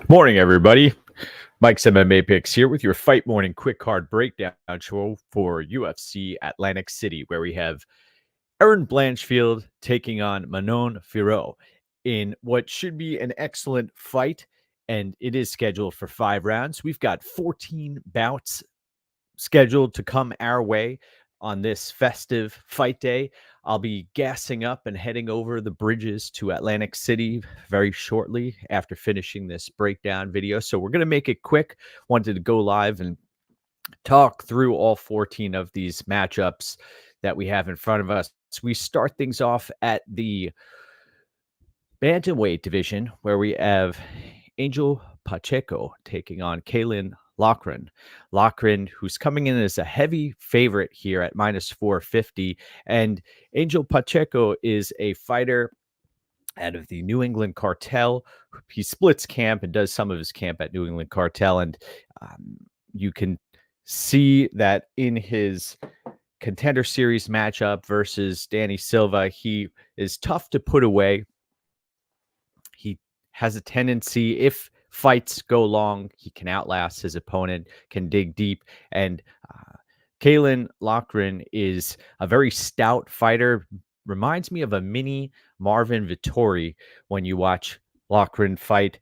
Morning, everybody. Mike's MMA Picks here with your Fight Morning Quick Card Breakdown show for UFC Atlantic City, where we have Aaron Blanchfield taking on Manon Fiorot in what should be an excellent fight, and it is scheduled for 5 rounds. We've got 14 bouts scheduled to come our way on this festive fight day. I'll be gassing up and heading over the bridges to Atlantic City very shortly after finishing this breakdown video. So we're going to make it quick. Wanted to go live and talk through all 14 of these matchups that we have in front of us. So we start things off at the bantamweight division, where we have Angel Pacheco taking on Kailin Lwar. Lwar, who's coming in as a heavy favorite here at minus 450. And Angel Pacheco is a fighter out of the New England Cartel. He splits camp and does some of his camp at New England Cartel. And you can see that in his Contender Series matchup versus Danny Silva, he is tough to put away. He has a tendency, if fights go long, he can outlast his opponent, can dig deep. And Kailin Lwar is a very stout fighter. Reminds me of a mini Marvin Vettori when you watch Lwar fight.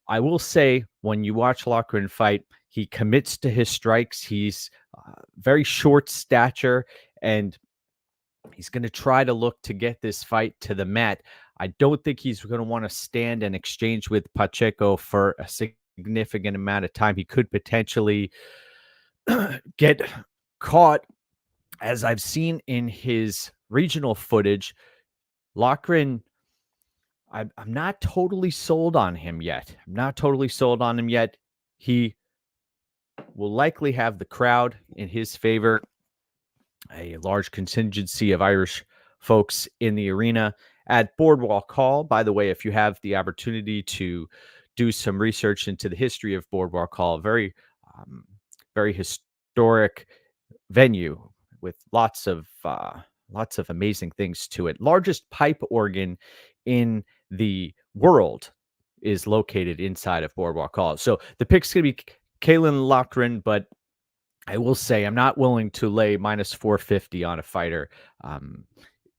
I will say, when you watch Lwar fight, he commits to his strikes. He's very short stature, and he's going to try to look to get this fight to the mat. I don't think he's going to want to stand and exchange with Pacheco for a significant amount of time. He could potentially get caught, as I've seen in his regional footage. Lwar, I'm not totally sold on him yet. He will likely have the crowd in his favor, a large contingency of Irish folks in the arena at Boardwalk Hall. By the way, if you have the opportunity to do some research into the history of Boardwalk Hall, very historic venue with lots of amazing things to it. Largest pipe organ in the world is located inside of Boardwalk Hall. So the pick's going to be Kailin Lwar, but I will say I'm not willing to lay minus 450 on a fighter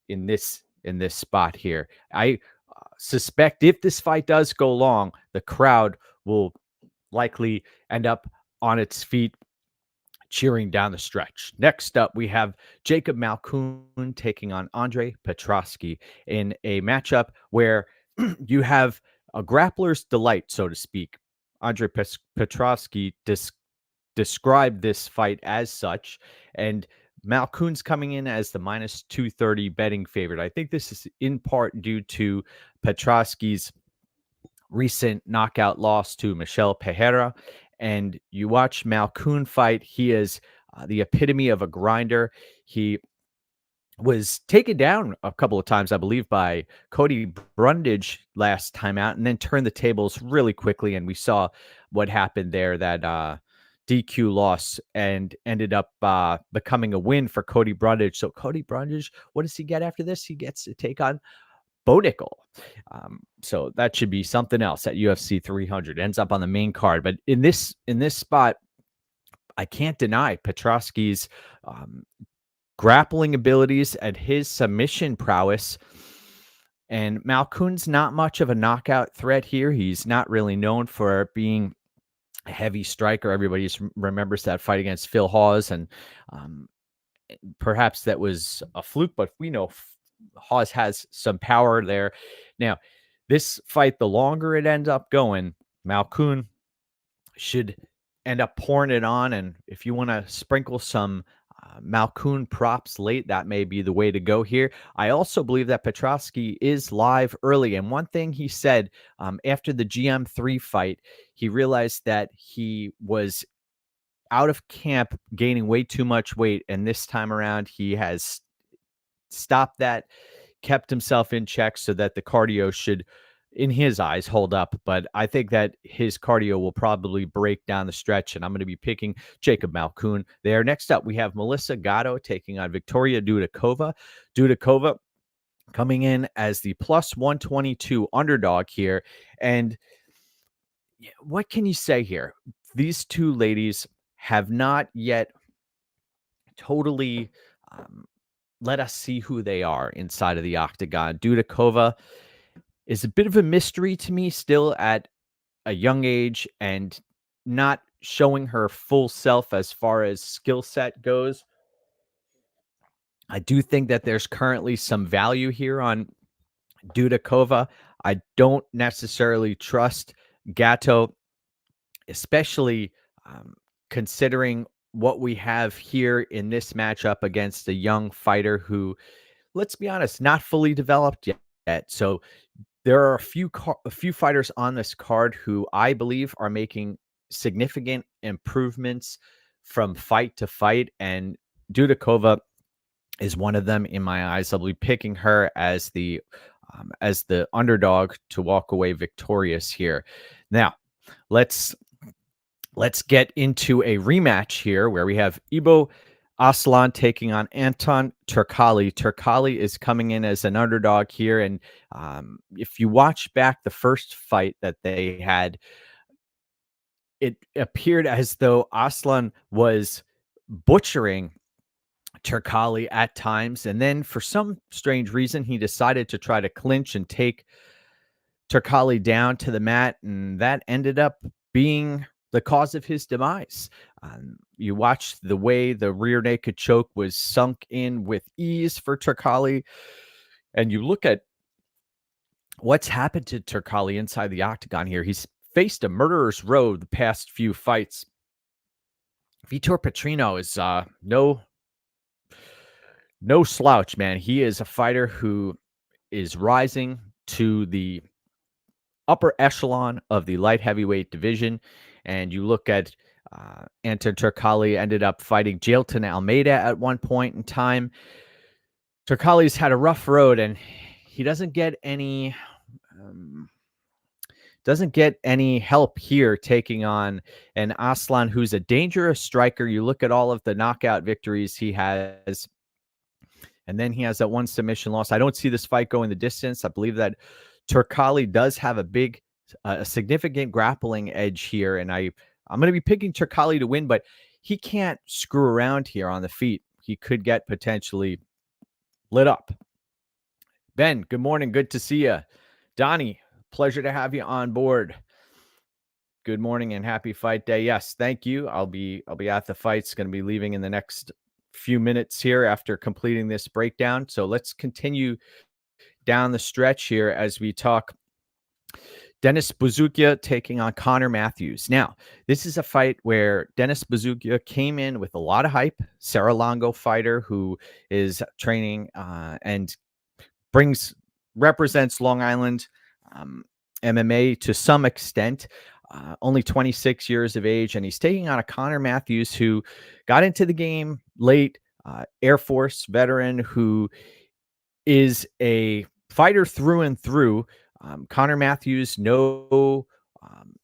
in this spot here. I suspect if this fight does go long, the crowd will likely end up on its feet cheering down the stretch. Next up, we have Jacob Malcun taking on Andre Petroski in a matchup where you have a grappler's delight, so to speak. Andre Petroski described this fight as such, and Malcun's coming in as the minus 230 betting favorite. I think this is in part due to Petroski's recent knockout loss to Michel Pereira. And you watch Malcun fight, he is the epitome of a grinder. He was taken down a couple of times, I believe, by Cody Brundage last time out, and then turned the tables really quickly. And we saw what happened there, that DQ loss, and ended up becoming a win for Cody Brundage. So Cody Brundage, what does he get after this? He gets to take on Boev. So that should be something else at UFC 300. Ends up on the main card. But in this spot, I can't deny Petroski's grappling abilities and his submission prowess. And Malcun's not much of a knockout threat here. He's not really known for being a heavy striker. Everybody remembers that fight against Phil Hawes, and perhaps that was a fluke, but we know Hawes has some power there. Now, this fight, the longer it ends up going, Malcun should end up pouring it on. And if you want to sprinkle some Malcun props late, that may be the way to go here. I also believe that Petroski is live early. And one thing he said after the GM3 fight, he realized that he was out of camp gaining way too much weight. And this time around, he has stopped that, kept himself in check so that the cardio should, in his eyes, hold up. But I think that his cardio will probably break down the stretch, and I'm going to be picking Jacob Malcun there. Next up, we have Melissa Gado taking on Victoria Dudakova. Dudakova coming in as the plus 122 underdog here. And Yeah, what can you say here? These two ladies have not yet totally um, let us see who they are inside of the octagon. Dudakova is a bit of a mystery to me still at a young age and not showing her full self as far as skill set goes. I do think that there's currently some value here on Dudakova. I don't necessarily trust Gatto, especially um, considering what we have here in this matchup against a young fighter who, let's be honest, not fully developed yet. So there are a few fighters on this card who I believe are making significant improvements from fight to fight, and Dudakova is one of them in my eyes. I'll be picking her as the underdog to walk away victorious here. Now, let's get into a rematch here where we have Ibo Aslan taking on Anton Turkali. Turkali is coming in as an underdog here. And if you watch back the first fight that they had, it appeared as though Aslan was butchering Turkali at times. And then for some strange reason, he decided to try to clinch and take Turkali down to the mat. And that ended up being the cause of his demise. You watched the way the rear naked choke was sunk in with ease for Turkali, and you look at what's happened to Turkali inside the octagon here. He's faced a murderer's row the past few fights. Vitor Petrino is no slouch, man. He is a fighter who is rising to the upper echelon of the light heavyweight division. And you look at Anton Turkali ended up fighting Jailton Almeida at one point in time. Turkali's had a rough road, and he doesn't get any help here taking on an Aslan who's a dangerous striker. You look at all of the knockout victories he has, and then he has that one submission loss. I don't see this fight going the distance. I believe that Turkali does have a significant grappling edge here, and I'm going to be picking Turkali to win, but he can't screw around here on the feet. He could get potentially lit up. Ben, good morning. Good to see you. Donnie, pleasure to have you on board. Good morning and happy fight day. Yes, thank you. I'll be at the fights. Going to be leaving in the next few minutes here after completing this breakdown. So let's continue down the stretch here as we talk Denis Buzuk taking on Connor Matthews. Now, this is a fight where Denis Buzuk came in with a lot of hype. Sarah Longo fighter who is training and represents Long Island MMA to some extent. Only 26 years of age, and he's taking on a Connor Matthews who got into the game late, Air Force veteran who is a fighter through and through. Connor Matthews, no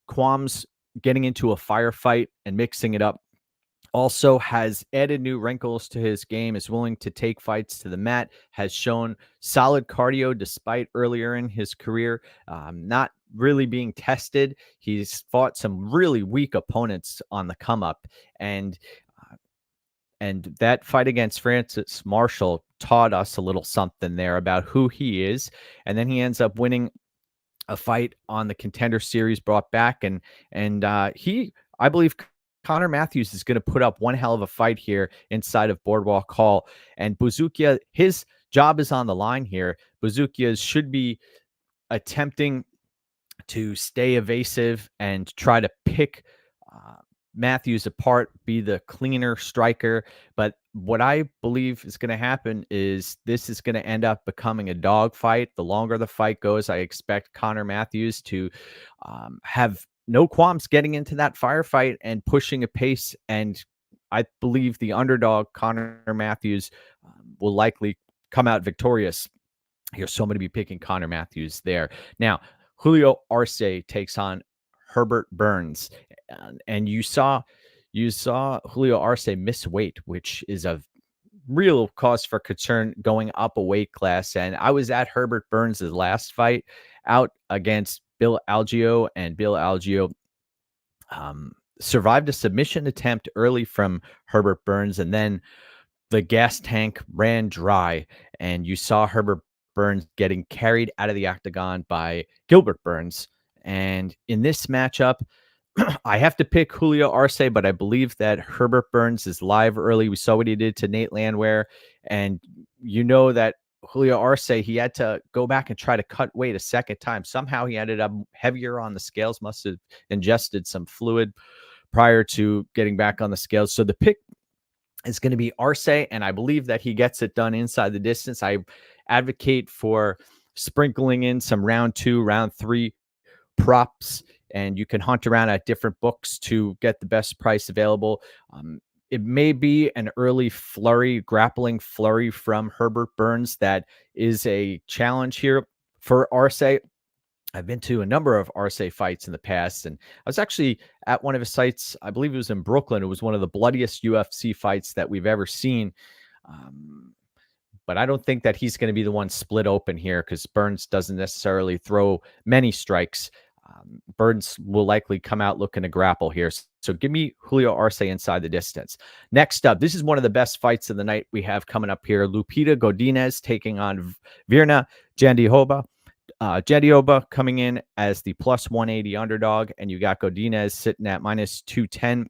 qualms getting into a firefight and mixing it up. Also has added new wrinkles to his game, is willing to take fights to the mat, has shown solid cardio despite earlier in his career not really being tested. He's fought some really weak opponents on the come up, and that fight against Francis Marshall taught us a little something there about who he is. And then he ends up winning a fight on the Contender Series brought back, and I believe Connor Matthews is going to put up one hell of a fight here inside of Boardwalk Hall. And Buzuk, his job is on the line here. Buzuk should be attempting to stay evasive and try to pick Matthews apart, be the cleaner striker. But what I believe is going to happen is this is going to end up becoming a dogfight. The longer the fight goes, I expect Connor Matthews to have no qualms getting into that firefight and pushing a pace. And I believe the underdog, Connor Matthews, will likely come out victorious here. So I'm going to be picking Connor Matthews there. Now, Julio Arce takes on Herbert Burns. And you saw Julio Arce miss weight, which is a real cause for concern going up a weight class. And I was at Herbert Burns' last fight out against Bill Algeo, and Bill Algeo Survived a submission attempt early from Herbert Burns, and then the gas tank ran dry, and you saw Herbert Burns getting carried out of the octagon by Gilbert Burns. And in this matchup, I have to pick Julio Arce, but I believe that Herbert Burns is live early. We saw what he did to Nate Landwehr, and you know that Julio Arce, he had to go back and try to cut weight a second time. Somehow he ended up heavier on the scales, must have ingested some fluid prior to getting back on the scales. So the pick is going to be Arce, and I believe that he gets it done inside the distance. I advocate for sprinkling in some round 2, round 3 props, and you can hunt around at different books to get the best price available. It may be an early grappling flurry from Herbert Burns that is a challenge here for Arce. I've been to a number of Arce fights in the past, and I was actually at one of his sites. I believe it was in Brooklyn. It was one of the bloodiest UFC fights that we've ever seen. But I don't think that he's going to be the one split open here, because Burns doesn't necessarily throw many strikes. Burns will likely come out looking to grapple here. So give me Julio Arce inside the distance. Next up, this is one of the best fights of the night we have coming up here. Lupita Godinez taking on Virna Jandiroba. Jandiroba coming in as the plus 180 underdog, and you got Godinez sitting at minus 210.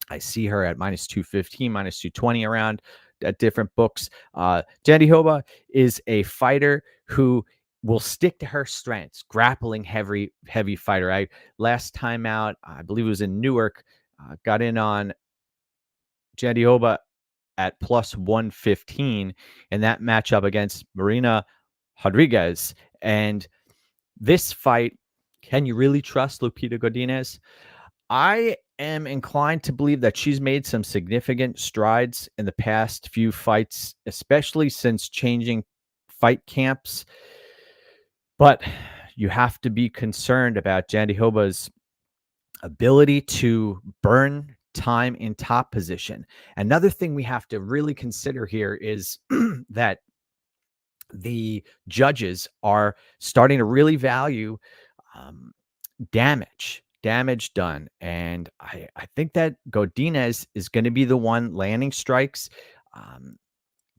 I see her at minus 215, minus 220 around at different books. Jandiroba is a fighter who will stick to her strengths, grappling heavy fighter. Last time out, I believe it was in Newark, got in on Jandiroba at plus 115 in that matchup against Marina Rodriguez. And this fight, can you really trust Lupita Godinez? I am inclined to believe that she's made some significant strides in the past few fights, especially since changing fight camps. But you have to be concerned about Jandiroba's ability to burn time in top position. Another thing we have to really consider here is that the judges are starting to really value damage done. And I think that Godinez is going to be the one landing strikes,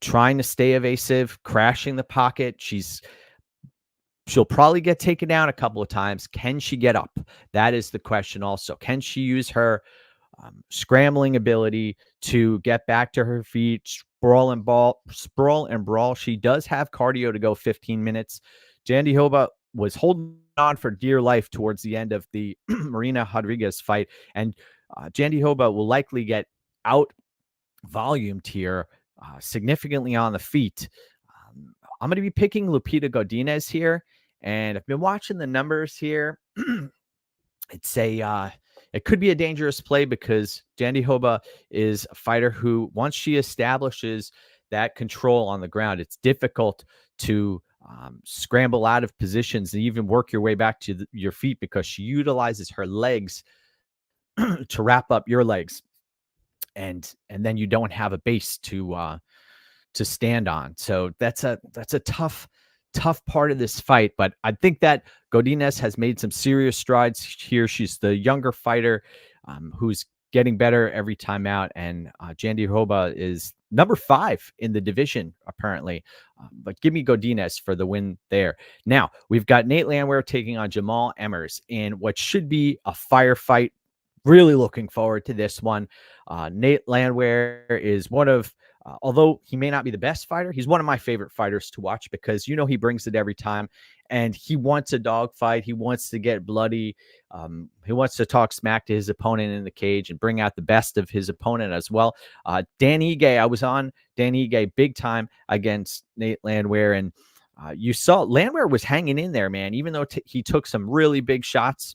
trying to stay evasive, crashing the pocket. She'll probably get taken down a couple of times. Can she get up? That is the question also. Can she use her scrambling ability to get back to her feet, sprawl and brawl? She does have cardio to go 15 minutes. Jandiroba was holding on for dear life towards the end of the Marina Rodriguez fight, and Jandiroba will likely get out volumed here significantly on the feet. I'm going to be picking Lupita Godinez here, and I've been watching the numbers here. It could be a dangerous play, because Jandiroba is a fighter who, once she establishes that control on the ground, it's difficult to scramble out of positions and even work your way back to your feet, because she utilizes her legs to wrap up your legs, and then you don't have a base to stand on. So that's a tough part of this fight. But I think that Godinez has made some serious strides here. She's the younger fighter who's getting better every time out. And Jandiroba is number 5 in the division, apparently. But give me Godinez for the win there. Now, we've got Nate Landwehr taking on Jamal Emmers in what should be a firefight. Really looking forward to this one. Nate Landwehr is one of, although he may not be the best fighter, he's one of my favorite fighters to watch, because he brings it every time, and he wants a dogfight. He wants to get bloody. He wants to talk smack to his opponent in the cage and bring out the best of his opponent as well. Dan Ige, I was on Dan Ige big time against Nate Landwehr, and you saw Landwehr was hanging in there, man. Even though he took some really big shots,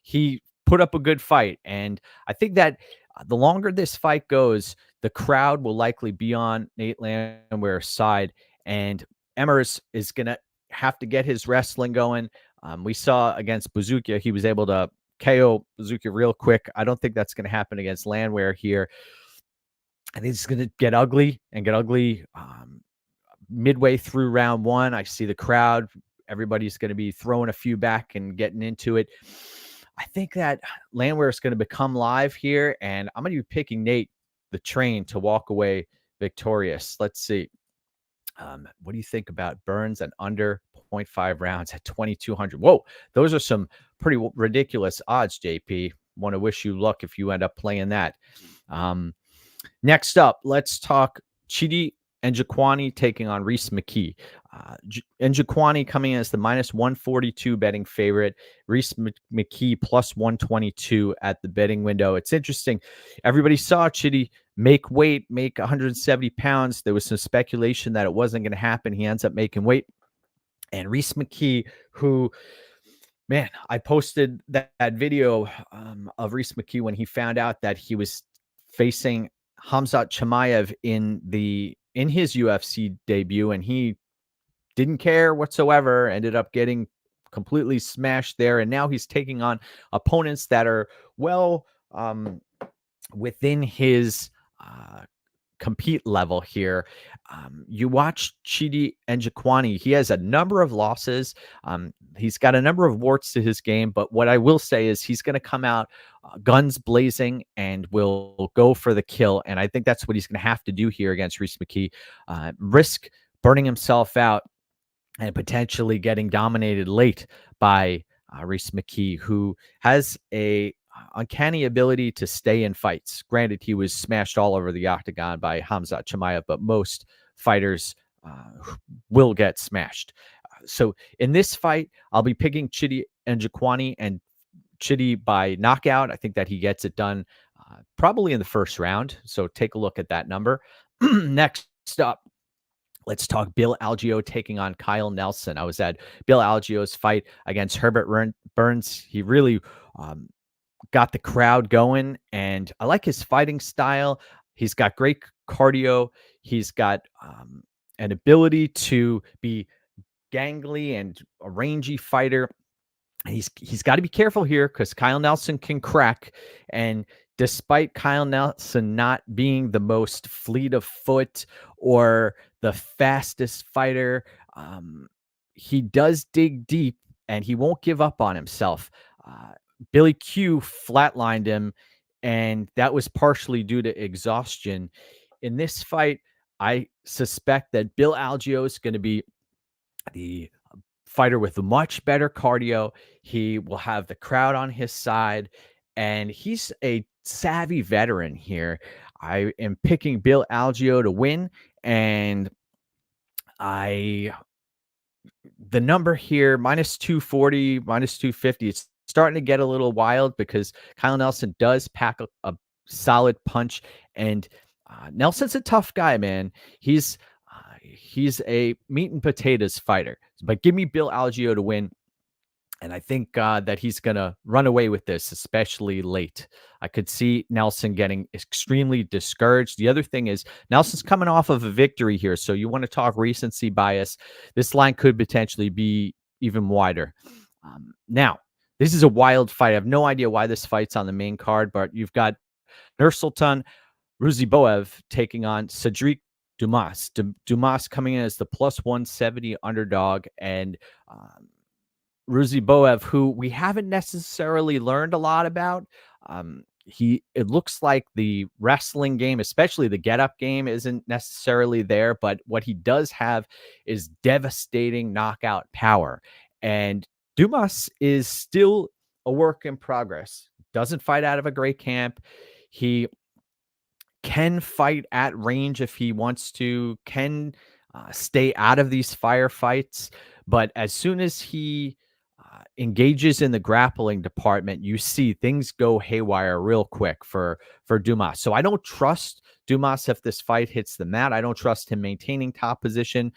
he put up a good fight. And I think that the longer this fight goes, the crowd will likely be on Nate Landwehr's side, and Emmers is going to have to get his wrestling going. We saw against Buzuk, he was able to KO Buzuk real quick. I don't think that's going to happen against Landwehr here. I think it's going to get ugly midway through round 1. I see the crowd. Everybody's going to be throwing a few back and getting into it. I think that Landwehr is going to become live here, and I'm going to be picking Nate, the train, to walk away victorious. Let's see. What do you think about Burns and under 0.5 rounds at 2,200? Whoa, those are some pretty ridiculous odds, JP. Want to wish you luck if you end up playing that. Next up, let's talk Chidi and Jwani taking on Mcke. And Jwani coming in as the minus 142 betting favorite. Mcke plus 122 at the betting window. It's interesting. Everybody saw Chidi make weight, make 170 pounds. There was some speculation that it wasn't going to happen. He ends up making weight. And Mcke, who, man, I posted that video of Mcke when he found out that he was facing Khamzat Chimaev in his UFC debut, and he didn't care whatsoever, ended up getting completely smashed there, and now he's taking on opponents that are well within his compete level here. You watch Chidi and Jwani. He has a number of losses. He's got a number of warts to his game, but what I will say is he's going to come out guns blazing and will go for the kill. And I think that's what he's going to have to do here against Mcke. Risk burning himself out and potentially getting dominated late by Mcke, who has a uncanny ability to stay in fights. Granted, he was smashed all over the octagon by Khamzat Chimaev, but most fighters will get smashed. So in this fight, I'll be picking Chidi and Jwani, and Chidi by knockout. I think that he gets it done probably in the first round. So take a look at that number. Next up, let's talk Bill Algeo taking on Kyle Nelson. I was at Bill Algeo's fight against Herbert Burns. He really got the crowd going, and I like his fighting style. He's got great cardio. He's got an ability to be gangly and a rangy fighter. He's got to be careful here because Kyle Nelson can crack. And despite Kyle Nelson not being the most fleet of foot or the fastest fighter, he does dig deep and he won't give up on himself. Billy Q flatlined him, and that was partially due to exhaustion. In this fight, I suspect that Bill Algeo is going to be the fighter with much better cardio. He will have the crowd on his side, and he's a savvy veteran here. I am picking Bill Algeo to win, and the number here, minus 240, minus 250, it's starting to get a little wild because Kyle Nelson does pack a solid punch, and Nelson's a tough guy, man. He's a meat and potatoes fighter, but give me Bill Algeo to win. And I think that he's going to run away with this, especially late. I could see Nelson getting extremely discouraged. The other thing is Nelson's coming off of a victory here. So you want to talk recency bias. This line could potentially be even wider. Now, this is a wild fight. I have no idea why this fight's on the main card, but you've got Nursultan Ruzi Boev taking on Cedric Dumas. Dumas coming in as the plus 170 underdog, and Ruzi Boev, who we haven't necessarily learned a lot about. It looks like the wrestling game, especially the get-up game, isn't necessarily there, but what he does have is devastating knockout power. And Dumas is still a work in progress. Doesn't fight out of a great camp. He can fight at range if he wants to, can stay out of these firefights. But as soon as he engages in the grappling department, you see things go haywire real quick for Dumas. So I don't trust Dumas if this fight hits the mat. I don't trust him maintaining top position.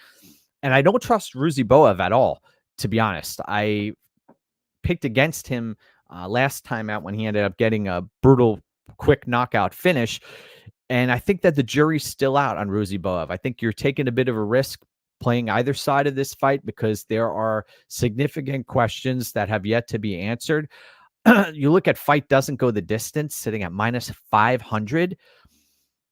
And I don't trust Ruzi Boev at all, to be honest. I picked against him last time out when he ended up getting a brutal, quick knockout finish. And I think that the jury's still out on Ruzi Boev. I think you're taking a bit of a risk playing either side of this fight because there are significant questions that have yet to be answered. You look at fight doesn't go the distance, sitting at minus 500.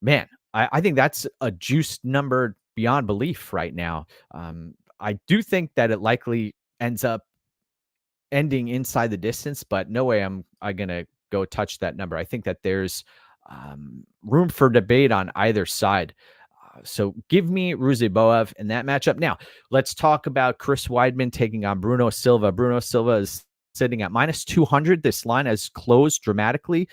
Man, I think that's a juiced number beyond belief right now. I do think that it likely ends up ending inside the distance, but no way I'm gonna go touch that number. I think that there's room for debate on either side. So give me Ruzi Boev in that matchup. Now, let's talk about Chris Weidman taking on Bruno Silva. Bruno Silva is sitting at minus 200. This line has closed dramatically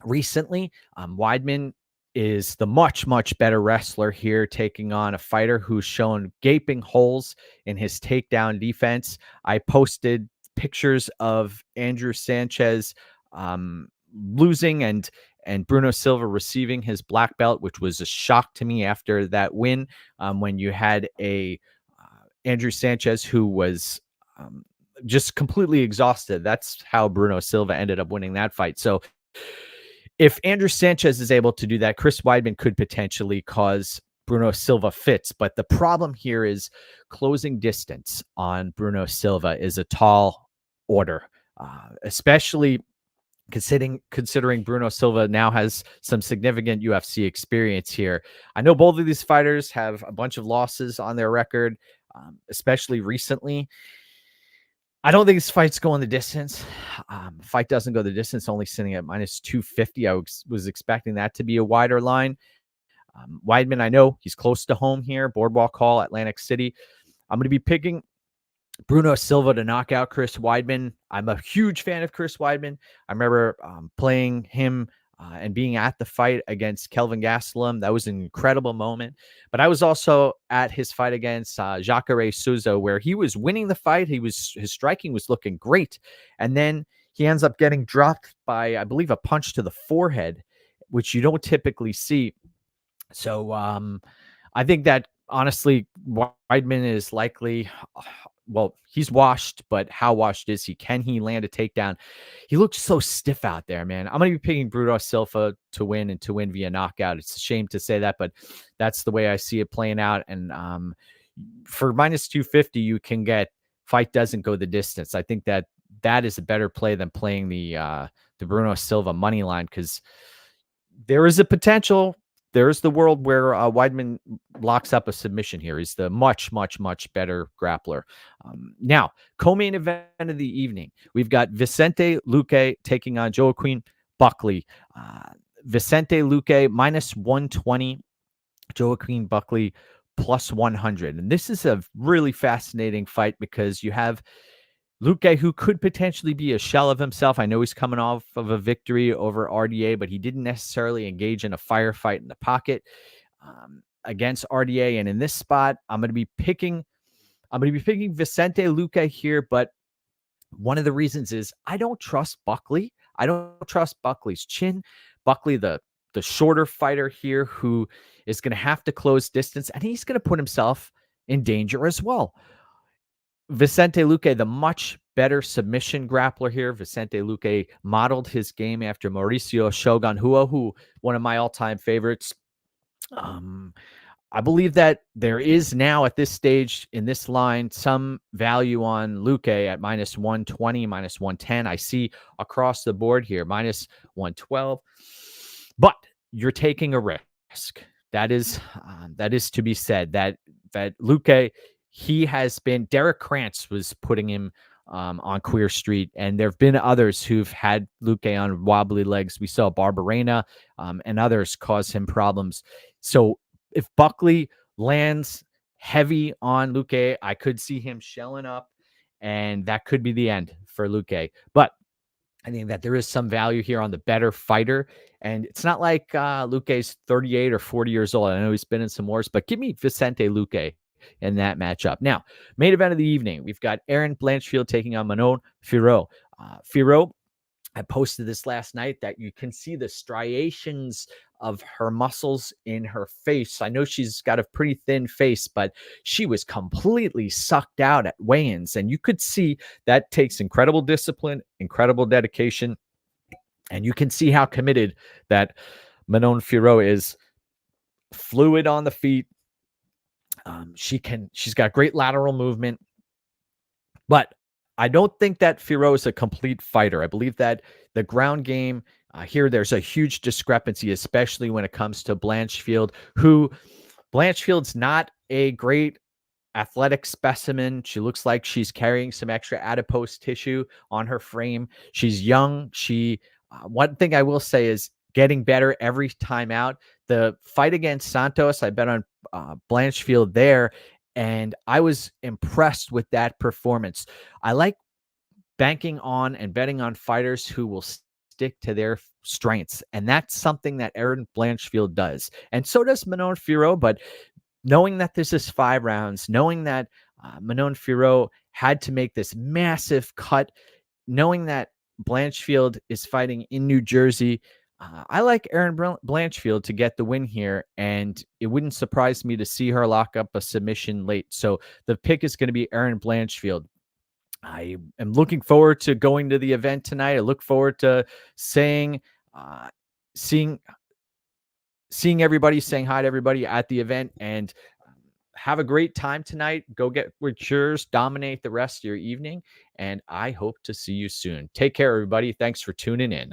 recently. Weidman is the much, much better wrestler here, taking on a fighter who's shown gaping holes in his takedown defense. I posted pictures of Andrew Sanchez losing and Bruno Silva receiving his black belt, which was a shock to me after that win, when you had a Andrew Sanchez who was just completely exhausted. That's how Bruno Silva ended up winning that fight. So if Andrew Sanchez is able to do that, Chris Weidman could potentially cause Bruno Silva fits. But the problem here is closing distance on Bruno Silva is a tall order, especially considering Bruno Silva now has some significant UFC experience here. I know both of these fighters have a bunch of losses on their record, especially recently. I don't think this fight's going the distance. Fight doesn't go the distance, only sitting at minus 250. I was expecting that to be a wider line. Weidman, I know he's close to home here. Boardwalk Hall, Atlantic City. I'm going to be picking Bruno Silva to knock out Chris Weidman. I'm a huge fan of Chris Weidman. I remember playing him and being at the fight against Kelvin Gastelum. That was an incredible moment. But I was also at his fight against Jacare Souza, where he was winning the fight. His striking was looking great. And then he ends up getting dropped by, I believe, a punch to the forehead, which you don't typically see. So I think that, honestly, Weidman is likely, well, he's washed, but how washed is he? Can he land a takedown? He looks so stiff out there, man. I'm going to be picking Bruno Silva to win and to win via knockout. It's a shame to say that, but that's the way I see it playing out. And for minus 250, you can get fight doesn't go the distance. I think that is a better play than playing the Bruno Silva money line, because there is a potential. There's the world where Weidman locks up a submission here. He's the much, much, much better grappler. Now, co-main event of the evening, we've got Vicente Luque taking on Joaquin Buckley. Vicente Luque minus 120, Joaquin Buckley plus 100. And this is a really fascinating fight because you have Luque, who could potentially be a shell of himself. I know he's coming off of a victory over RDA, but he didn't necessarily engage in a firefight in the pocket against RDA. And in this spot, I'm going to be picking Vicente Luque here. But one of the reasons is I don't trust Buckley. I don't trust Buckley's chin. Buckley, the shorter fighter here, who is going to have to close distance, and he's going to put himself in danger as well. Vicente Luque, the much better submission grappler here. Vicente Luque modeled his game after Mauricio Shogun Rua, who one of my all-time favorites. I believe that there is now at this stage in this line some value on Luque at minus 120, minus 110. I see across the board here minus 112, but you're taking a risk. That is to be said. That Luque, he has been, Derek Krantz was putting him on Queer Street, and there have been others who've had Luque on wobbly legs. We saw Barberena and others cause him problems. So if Buckley lands heavy on Luque, I could see him shelling up, and that could be the end for Luque. But I think that there is some value here on the better fighter. And it's not like Luque's 38 or 40 years old. I know he's been in some wars, but give me Vicente Luque in that matchup. Now, main event of the evening, we've got Erin Blanchfield taking on Manon Fiorot. Fiorot, I posted this last night, that you can see the striations of her muscles in her face. I know she's got a pretty thin face, but she was completely sucked out at weigh-ins. And you could see that takes incredible discipline, incredible dedication. And you can see how committed that Manon Fiorot is. Fluid on the feet. She's got great lateral movement, but I don't think that Fiorot is a complete fighter. I believe that the ground game here, there's a huge discrepancy, especially when it comes to Blanchfield, who Blanchfield's not a great athletic specimen. She looks like she's carrying some extra adipose tissue on her frame. She's young. One thing I will say is getting better every time out. The fight against Santos, I bet on Blanchfield there, and I was impressed with that performance. I like banking on and betting on fighters who will stick to their strengths, and that's something that Erin Blanchfield does, and so does Manon Fiorot. But knowing that this is 5 rounds, knowing that Manon Fiorot had to make this massive cut, knowing that Blanchfield is fighting in New Jersey, I like Erin Blanchfield to get the win here, and it wouldn't surprise me to see her lock up a submission late. So the pick is going to be Erin Blanchfield. I am looking forward to going to the event tonight. I look forward to seeing everybody, saying hi to everybody at the event, and have a great time tonight. Go get with yours, dominate the rest of your evening, and I hope to see you soon. Take care, everybody. Thanks for tuning in.